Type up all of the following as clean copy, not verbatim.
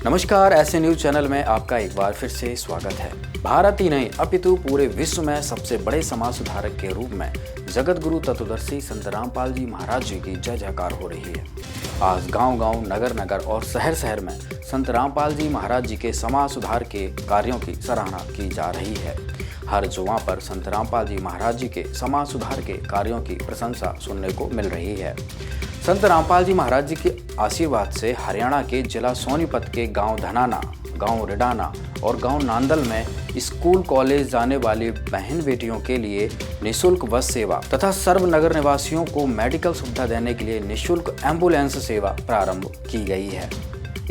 नमस्कार, ऐसे news channel में आपका एक बार फिर से स्वागत है। भारत ही नहीं अपितु पूरे विश्व में सबसे बड़े समाज सुधारक के रूप में जगत गुरु तत्वदर्शी संत रामपाल जी महाराज जी की जय जयकार हो रही है। आज गांव-गांव, नगर-नगर और शहर-शहर में संत रामपाल जी महाराज जी के समाज सुधार के कार्यों की सराहना की जा रही है। हर जुमा पर संत रामपाल जी महाराज जी के समाज सुधार के कार्यों की प्रशंसा सुनने को मिल रही है। संत रामपाल जी महाराज जी के आशीर्वाद से हरियाणा के जिला सोनीपत के गांव धनाना, गांव रिडाना और गांव नांदल में स्कूल कॉलेज जाने वाली बहन बेटियों के लिए निःशुल्क बस सेवा तथा सर्व नगर निवासियों को मेडिकल सुविधा देने के लिए निःशुल्क एम्बुलेंस सेवा प्रारंभ की गई है।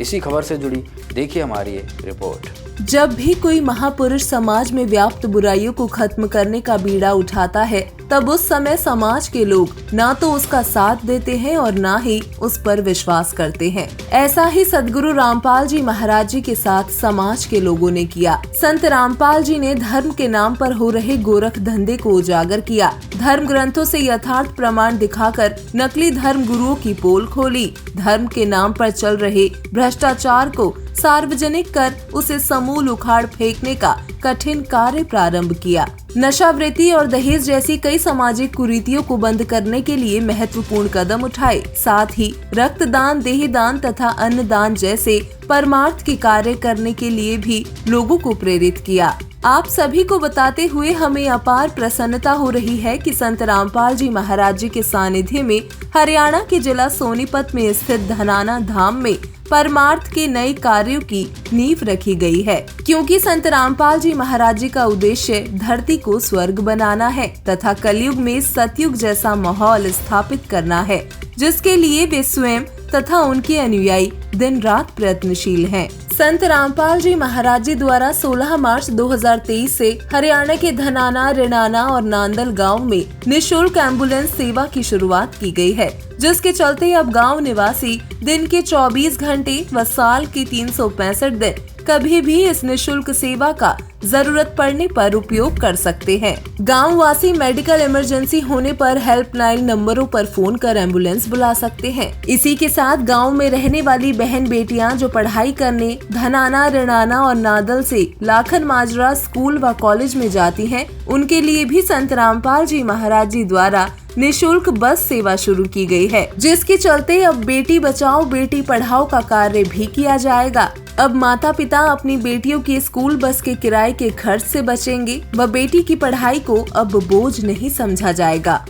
इसी खबर से जुड़ी देखिए हमारी ये रिपोर्ट। जब भी कोई महापुरुष समाज में व्याप्त बुराइयों को खत्म करने का बीड़ा उठाता है, तब उस समय समाज के लोग ना तो उसका साथ देते हैं और ना ही उस पर विश्वास करते हैं। ऐसा ही सदगुरु रामपाल जी महाराज जी के साथ समाज के लोगों ने किया। संत रामपाल जी ने धर्म के नाम पर हो रहे गोरख धंधे को उजागर किया। धर्म ग्रंथों से यथार्थ प्रमाण दिखाकर नकली धर्म गुरुओं की पोल खोली। धर्म के नाम पर चल रहे भ्रष्टाचार को सार्वजनिक कर उसे समूल उखाड़ फेंकने का कठिन कार्य प्रारंभ किया। नशावृत्ति और दहेज जैसी कई सामाजिक कुरीतियों को बंद करने के लिए महत्वपूर्ण कदम उठाए। साथ ही रक्तदान, देहदान तथा अन्नदान जैसे परमार्थ के कार्य करने के लिए भी लोगों को प्रेरित किया। आप सभी को बताते हुए हमें अपार प्रसन्नता हो रही है कि संत रामपाल जी महाराज जी के सानिध्य में हरियाणा के जिला सोनीपत में स्थित धनाना धाम में परमार्थ के नए कार्यों की नींव रखी गई है, क्योंकि संत रामपाल जी महाराज जी का उद्देश्य धरती को स्वर्ग बनाना है तथा कलयुग में सतयुग जैसा माहौल स्थापित करना है, जिसके लिए वे स्वयं तथा उनके अनुयायी दिन रात प्रयत्नशील हैं। संत रामपाल जी महाराज जी द्वारा 16 मार्च 2023 से हरियाणा के धनाना, रिडाना और नांदल गांव में निःशुल्क एम्बुलेंस सेवा की शुरुआत की गई है, जिसके चलते अब गांव निवासी दिन के 24 घंटे व साल के 365 दिन कभी भी इस निःशुल्क सेवा का जरूरत पड़ने पर उपयोग कर सकते हैं। गांव वासी मेडिकल इमरजेंसी होने पर हेल्पलाइन नंबरों पर फोन कर एम्बुलेंस बुला सकते हैं। इसी के साथ गांव में रहने वाली बहन बेटियां जो पढ़ाई करने धनाना, रिडाना और नादल से लाखन माजरा स्कूल व कॉलेज में जाती हैं, उनके लिए भी संत रामपाल जी महाराज जी द्वारा निःशुल्क बस सेवा शुरू की गई है, जिसके चलते अब बेटी बचाओ बेटी पढ़ाओ का कार्य भी किया जाएगा। अब माता पिता अपनी बेटियों की स्कूल बस के किराए के खर्च से बचेंगे व बेटी की पढ़ाई को अब बोझ नहीं समझा जाएगा।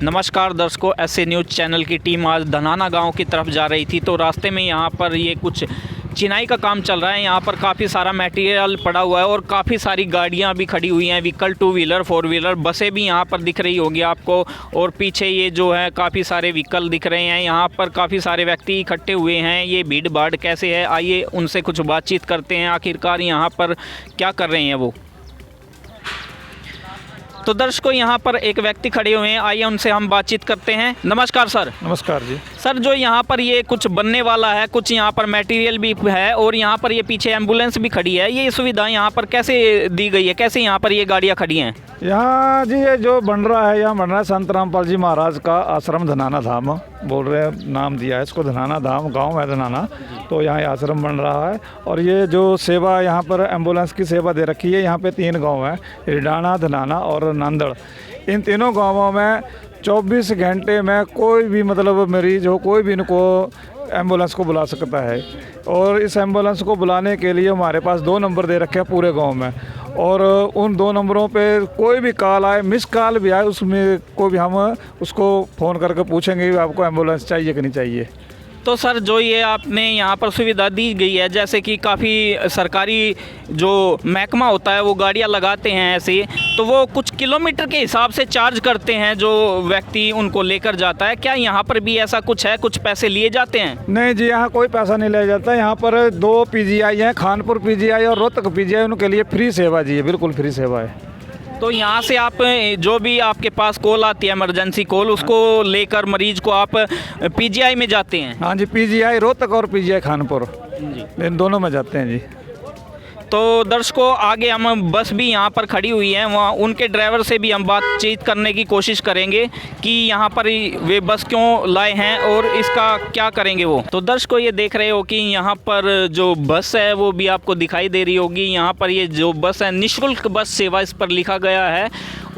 नमस्कार दर्शकों, ऐसे न्यूज चैनल की टीम आज धनाना गांव की तरफ जा रही थी, तो रास्ते में यहां पर ये कुछ चिनाई का काम चल रहा है। यहाँ पर काफ़ी सारा मटेरियल पड़ा हुआ है और काफ़ी सारी गाड़ियाँ भी खड़ी हुई हैं, व्हीकल, 2 व्हीलर 4 व्हीलर बसें भी यहाँ पर दिख रही होगी आपको। और पीछे ये जो है काफ़ी सारे व्हीकल दिख रहे हैं। यहाँ पर काफ़ी सारे व्यक्ति इकट्ठे हुए हैं। ये भीड़ भाड़ कैसे है, आइए उनसे कुछ बातचीत करते हैं, आखिरकार यहाँ पर क्या कर रहे हैं वो। तो दर्शकों, यहाँ पर एक व्यक्ति खड़े हुए हैं, आइए उनसे हम बातचीत करते हैं। नमस्कार सर। नमस्कार जी। सर, जो यहाँ पर ये कुछ बनने वाला है, कुछ यहाँ पर मटेरियल भी है और यहाँ पर ये पीछे एम्बुलेंस भी खड़ी है, ये सुविधा यहाँ पर कैसे दी गई है, कैसे यहाँ पर ये गाड़ियाँ खड़ी हैं? यहाँ जी ये जो बन रहा है, यहाँ बन रहा है संत रामपाल जी महाराज का आश्रम धनाना धाम बोल रहे हैं, नाम दिया है इसको धनाना धाम, गांव है धनाना, तो यहाँ आश्रम बन रहा है। और ये जो सेवा यहाँ पर एम्बुलेंस की सेवा दे रखी है, यहाँ पे 3 गांव हैं, रिडाना, धनाना और नांदड़। इन तीनों गांवों में 24 घंटे में कोई भी मतलब मरीज हो, कोई भी इनको एम्बुलेंस को बुला सकता है। और इस एम्बुलेंस को बुलाने के लिए हमारे पास 2 नंबर दे रखे हैं पूरे गांव में, और उन 2 नंबरों पे कोई भी कॉल आए, मिस कॉल भी आए, उसमें को भी हम उसको फ़ोन करके पूछेंगे कि आपको एम्बुलेंस चाहिए कि नहीं चाहिए। तो सर, जो ये आपने यहाँ पर सुविधा दी गई है, जैसे कि काफ़ी सरकारी जो महकमा होता है वो गाड़ियाँ लगाते हैं ऐसे, तो वो कुछ किलोमीटर के हिसाब से चार्ज करते हैं जो व्यक्ति उनको लेकर जाता है। क्या यहाँ पर भी ऐसा कुछ है, कुछ पैसे लिए जाते हैं? नहीं जी, यहाँ कोई पैसा नहीं लिया जाता। यहाँ पर 2 PGI हैं, खानपुर PGI और रोहतक PGI, उनके लिए फ्री सेवा जी है, बिल्कुल फ्री सेवा है। तो यहाँ से आप जो भी आपके पास कॉल आती है, इमरजेंसी कॉल, उसको लेकर मरीज को आप PGI में जाते हैं? हाँ जी, PGI रोहतक और PGI खानपुर, इन दोनों में जाते हैं जी। तो दर्शकों आगे हम बस भी यहाँ पर खड़ी हुई है, वहाँ उनके ड्राइवर से भी हम बातचीत करने की कोशिश करेंगे कि यहाँ पर वे बस क्यों लाए हैं और इसका क्या करेंगे वो। तो दर्शकों ये देख रहे हो कि यहाँ पर जो बस है वो भी आपको दिखाई दे रही होगी। यहाँ पर ये जो बस है निःशुल्क बस सेवा इस पर लिखा गया है।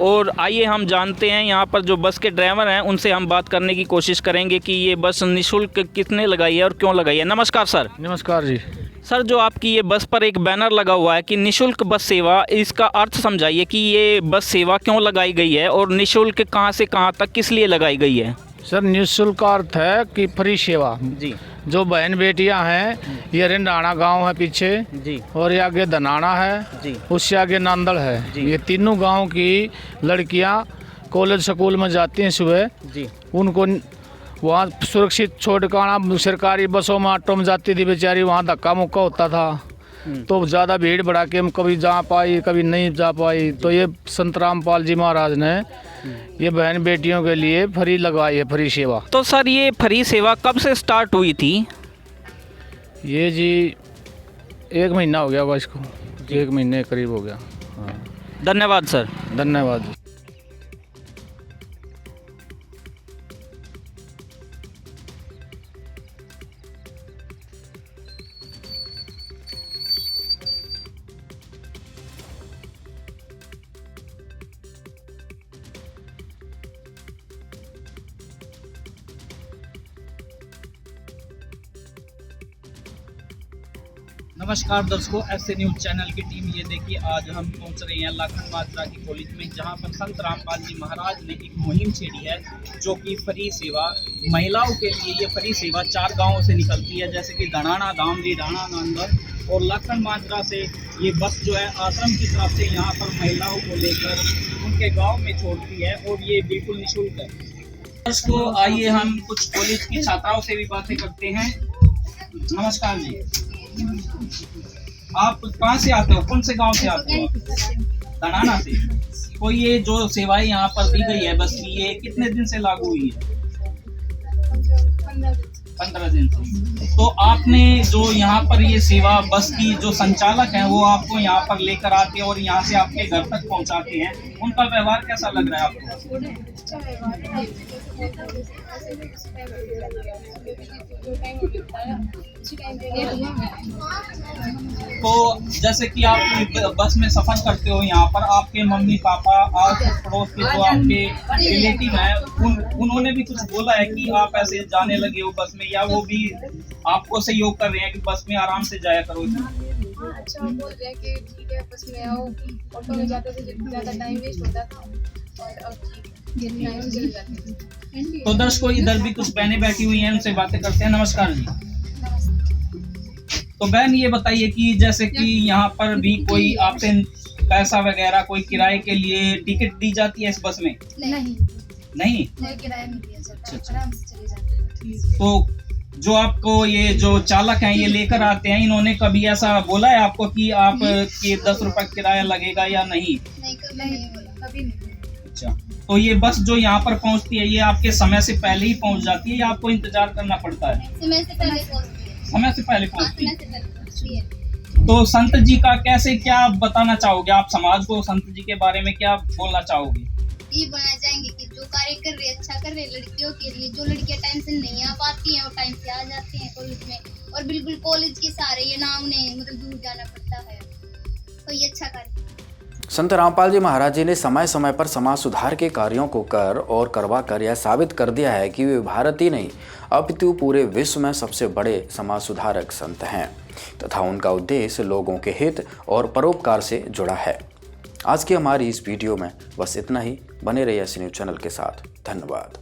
और आइए हम जानते हैं यहाँ पर जो बस के ड्राइवर हैं उनसे हम बात करने की कोशिश करेंगे कि ये बस निःशुल्क किसने लगाई है और क्यों लगाई है। नमस्कार सर। नमस्कार जी। सर जो आपकी ये बस पर एक बैनर लगा हुआ है कि निःशुल्क बस सेवा, इसका अर्थ समझाइए कि ये बस सेवा क्यों लगाई गई है और निःशुल्क कहाँ से कहाँ तक किस लिए लगाई गई है। सर निःशुल्क का अर्थ है कि फ्री सेवा। जी जो बहन बेटियां हैं, ये रिंडाना गांव है पीछे जी और ये आगे धनाना है जी उससे आगे नांदड़ है। ये तीनों गांव की लड़कियां कॉलेज स्कूल में जाती हैं सुबह, जी उनको वहाँ सुरक्षित छोड़ कर आना। सरकारी बसों में ऑटो में जाती थी बेचारी, वहाँ धक्का मुक्का होता था तो ज़्यादा भीड़ बढ़ा के हम कभी जा पाई कभी नहीं जा पाई। तो ये संत रामपाल जी महाराज ने ये बहन बेटियों के लिए फ्री लगवाई है, फ्री सेवा। तो सर ये फ्री सेवा कब से स्टार्ट हुई थी। ये जी 1 महीना हो गया होगा इसको, 1 महीने करीब हो गया। हाँ धन्यवाद सर। धन्यवाद जी। नमस्कार दर्शकों, ऐसे न्यूज़ चैनल की टीम ये देखिए आज हम पहुंच रहे हैं लाखन माजरा की कॉलेज में, जहां पर संत रामपाल जी महाराज ने एक मुहिम छेड़ी है जो कि फ्री सेवा महिलाओं के लिए। ये फ्री सेवा 4 गांवों से निकलती है जैसे कि धनाना, धामली, राणा, नांदड़ और लाखन माजरा से। ये बस जो है आश्रम की तरफ से यहाँ पर महिलाओं को लेकर उनके गाँव में छोड़ती है और ये बिल्कुल निःशुल्क है। दर्शकों आइए हम कुछ कॉलेज की छात्राओं से भी बातें करते हैं। नमस्कार जी, आप कहाँ से आते हो, कौन से गांव से आते हो। धनाना से। तो ये जो सेवाएं यहाँ पर दी गई है बस की, ये कितने दिन से लागू हुई है। 15 दिन से। तो आपने जो यहाँ पर ये सेवा बस की जो संचालक हैं वो आपको यहाँ पर लेकर आते हैं और यहाँ से आपके घर तक पहुँचाते हैं, उनका व्यवहार कैसा लग रहा है आपको। तो जैसे कि आप बस में सफर करते हो यहाँ पर आपके मम्मी पापा और पड़ोस के जो आपके रिलेटिव हैं उन्होंने भी कुछ बोला है कि आप ऐसे जाने लगे हो बस में, या वो भी आपको सहयोग कर रहे हैं कि बस में आराम से जाया करो। अच्छा बोल रहे हैं कि ठीक है बस में आओ, ऑटो में जाते थे ज़्यादा टाइम वेस्ट होता था और अब ठीक टाइम से चले जाते थे। तो दर्शकों इधर भी कुछ बहनें बैठी हुई हैं, उनसे बातें करते हैं। नमस्कार जी। तो बहन ये बताइए कि जैसे कि यहाँ पर भी कोई आपसे पैसा वगैरह कोई किराए के लिए टिकट दी जाती है इस बस में। नहीं कोई किराया नहीं दिया जाता, अच्छा। आराम से चले जाते हैं। तो जो आपको ये जो चालक हैं ये लेकर आते हैं, इन्होंने कभी ऐसा बोला है आपको कि आप के 10 रुपए किराया लगेगा या नहीं। नहीं कभी नहीं बोला, कभी नहीं। अच्छा, तो ये बस जो यहाँ पर पहुँचती है ये आपके समय से पहले ही पहुँच जाती है या आपको इंतजार करना पड़ता है। समय से पहले पहुंचती है। समय से पहले पहुँचती है। समय से पहले पहुंचती है। तो संत जी का कैसे क्या बताना चाहोगे आप समाज को, संत जी के बारे में क्या बोलना चाहोगे। ये बोलना चाहेंगे कि जो कार्य कर रहे अच्छा कर रहे लड़कियों के लिए, जो लड़कियां टाइम से नहीं आ पाती हैं वो टाइम से आ जाती हैं कॉलेज में, और बिल्कुल कॉलेज के सारे ये ना उन्हें मतलब दूर जाना पड़ता है, तो ये अच्छा कार्य। संत रामपाल जी महाराज जी ने समय समय पर समाज सुधार के कार्यों को कर और करवा कर यह साबित कर दिया है कि वे भारत ही नहीं अपितु पूरे विश्व में सबसे बड़े समाज सुधारक संत हैं तथा उनका उद्देश्य लोगों के हित और परोपकार से जुड़ा है। आज की हमारी इस वीडियो में बस इतना ही। बने रहिए ऐसे न्यूज़ चैनल के साथ। धन्यवाद।